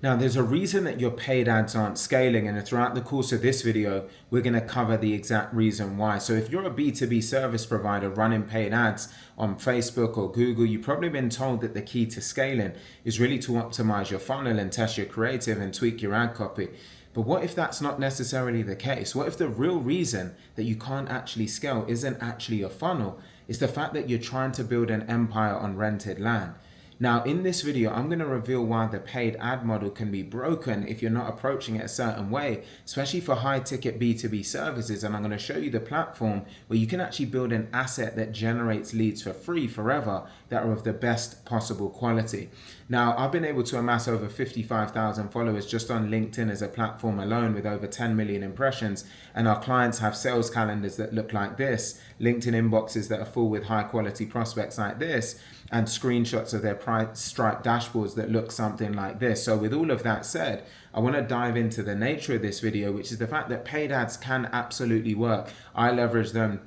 Now, there's a reason that your paid ads aren't scaling, and throughout the course of this video, we're going to cover the exact reason why. So if you're a B2B service provider running paid ads on Facebook or Google, you've probably been told that the key to scaling is really to optimize your funnel and test your creative and tweak your ad copy. But what if that's not necessarily the case? What if the real reason that you can't actually scale isn't actually a funnel? It's the fact that you're trying to build an empire on rented land. Now, in this video, I'm going to reveal why the paid ad model can be broken if you're not approaching it a certain way, especially for high ticket B2B services. And I'm going to show you the platform where you can actually build an asset that generates leads for free forever that are of the best possible quality. Now, I've been able to amass over 55,000 followers just on LinkedIn as a platform alone with over 10 million impressions. And our clients have sales calendars that look like this, LinkedIn inboxes that are full with high quality prospects like this, and screenshots of their Stripe dashboards that look something like this. So with all of that said, I want to dive into the nature of this video, which is the fact that paid ads can absolutely work. I leverage them.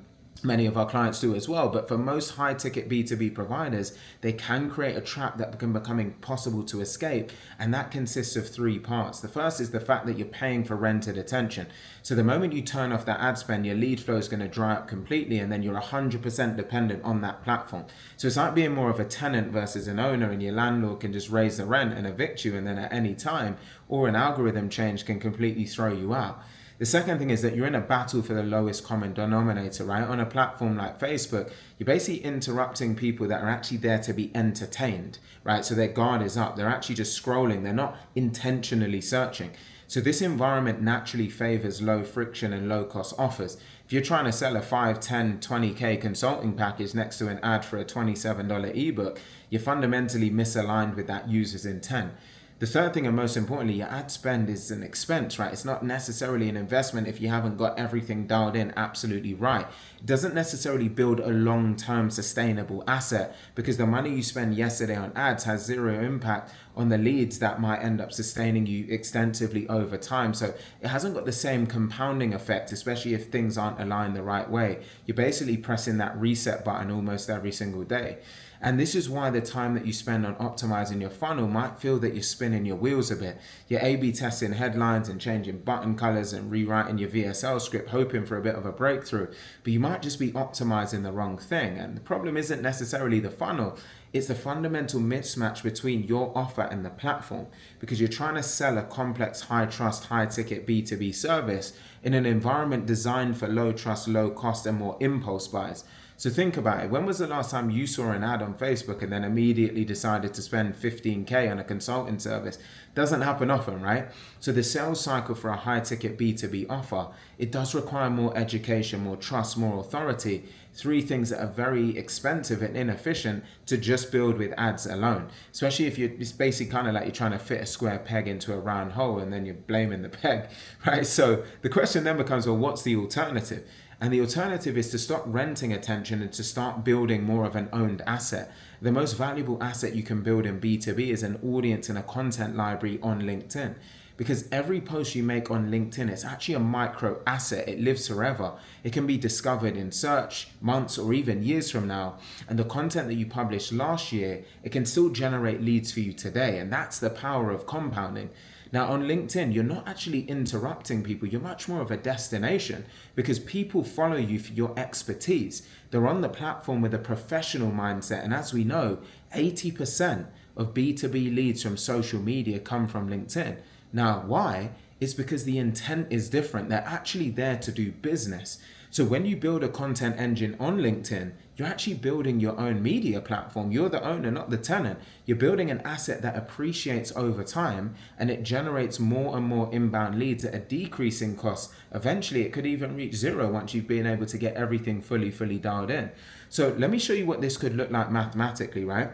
Many of our clients do as well, but for most high ticket B2B providers, they can create a trap that can become impossible to escape, and that consists of three parts. The first is the fact that you're paying for rented attention. So the moment you turn off that ad spend, your lead flow is going to dry up completely, and then you're 100% dependent on that platform. So it's like being more of a tenant versus an owner, and your landlord can just raise the rent and evict you, and then at any time, or an algorithm change can completely throw you out. The second thing is that you're in a battle for the lowest common denominator, right? On a platform like Facebook, you're basically interrupting people that are actually there to be entertained, right? So their guard is up. They're actually just scrolling. They're not intentionally searching. So this environment naturally favors low friction and low cost offers. If you're trying to sell a 5, 10, 20K consulting package next to an ad for a $27 ebook, you're fundamentally misaligned with that user's intent. The third thing, and most importantly, your ad spend is an expense, right? It's not necessarily an investment if you haven't got everything dialed in absolutely right. It doesn't necessarily build a long-term sustainable asset, because the money you spend yesterday on ads has zero impact on the leads that might end up sustaining you extensively over time. So it hasn't got the same compounding effect, especially if things aren't aligned the right way. You're basically pressing that reset button almost every single day. And this is why the time that you spend on optimizing your funnel might feel that you're spinning your wheels a bit. You're A/B testing headlines and changing button colors and rewriting your VSL script, hoping for a bit of a breakthrough. But you might just be optimizing the wrong thing. And the problem isn't necessarily the funnel. It's the fundamental mismatch between your offer and the platform, because you're trying to sell a complex, high trust, high ticket B2B service in an environment designed for low trust, low cost, and more impulse buys. So think about it. When was the last time you saw an ad on Facebook and then immediately decided to spend 15K on a consulting service? Doesn't happen often, right? So the sales cycle for a high ticket B2B offer, it does require more education, more trust, more authority. Three things that are very expensive and inefficient to just build with ads alone. Especially if it's basically kind of like you're trying to fit a square peg into a round hole and then you're blaming the peg, right? So the question then becomes, well, what's the alternative? And the alternative is to stop renting attention and to start building more of an owned asset. The most valuable asset you can build in B2B is an audience and a content library on LinkedIn. Because every post you make on LinkedIn, it's actually a micro asset. It lives forever. It can be discovered in search, months, or even years from now. And the content that you published last year, it can still generate leads for you today. And that's the power of compounding. Now on LinkedIn, you're not actually interrupting people. You're much more of a destination, because people follow you for your expertise. They're on the platform with a professional mindset. And as we know, 80% of B2B leads from social media come from LinkedIn. Now, why? It's because the intent is different. They're actually there to do business. So when you build a content engine on LinkedIn, you're actually building your own media platform. You're the owner, not the tenant. You're building an asset that appreciates over time, and it generates more and more inbound leads at a decreasing cost. Eventually, it could even reach zero once you've been able to get everything fully dialed in. So let me show you what this could look like mathematically, right?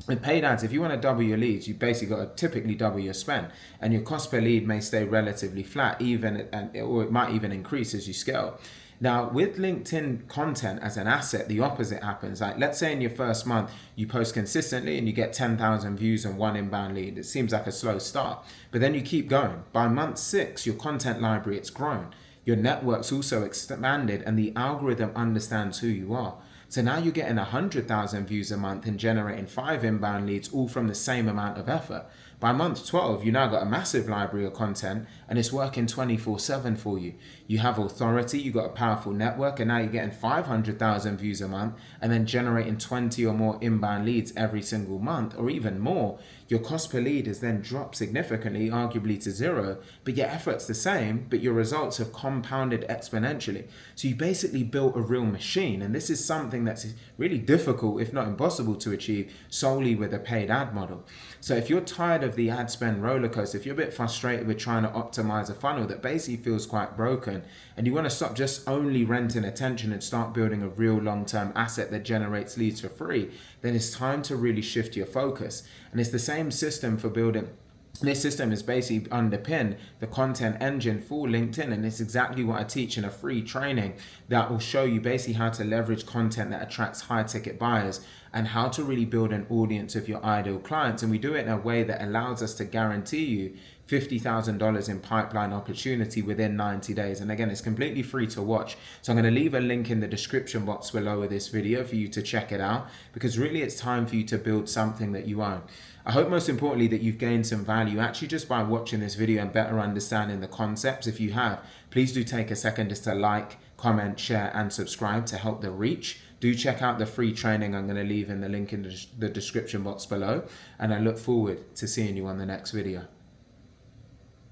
With paid ads, if you want to double your leads, you basically got to typically double your spend, and your cost per lead may stay relatively flat, or it might even increase as you scale. Now, with LinkedIn content as an asset, the opposite happens. Like, let's say in your first month, you post consistently and you get 10,000 views and 1 inbound lead. It seems like a slow start, but then you keep going. By month 6, your content library, it's grown. Your network's also expanded, and the algorithm understands who you are. So now you're getting 100,000 views a month and generating 5 inbound leads, all from the same amount of effort. By month 12, you now got a massive library of content and it's working 24/7 for you. You have authority, you got a powerful network, and now you're getting 500,000 views a month and then generating 20 or more inbound leads every single month, or even more. Your cost per lead has then dropped significantly, arguably to zero, but your effort's the same, but your results have compounded exponentially. So you basically built a real machine, and this is something that's really difficult, if not impossible, to achieve solely with a paid ad model. So if you're tired of the ad spend roller coaster, if you're a bit frustrated with trying to optimize a funnel that basically feels quite broken, and you want to stop just only renting attention and start building a real long-term asset that generates leads for free, then it's time to really shift your focus. And it's the same system for building. This system is basically underpin the content engine for LinkedIn, and it's exactly what I teach in a free training that will show you basically how to leverage content that attracts high ticket buyers and how to really build an audience of your ideal clients. And we do it in a way that allows us to guarantee you $50,000 in pipeline opportunity within 90 days. And again, it's completely free to watch. So I'm going to leave a link in the description box below of this video for you to check it out, because really it's time for you to build something that you own. I hope most importantly that you've gained some value actually just by watching this video and better understanding the concepts. If you have, please do take a second just to like, comment, share, and subscribe to help the reach. Do check out the free training I'm going to leave in the link in the description box below, and I look forward to seeing you on the next video.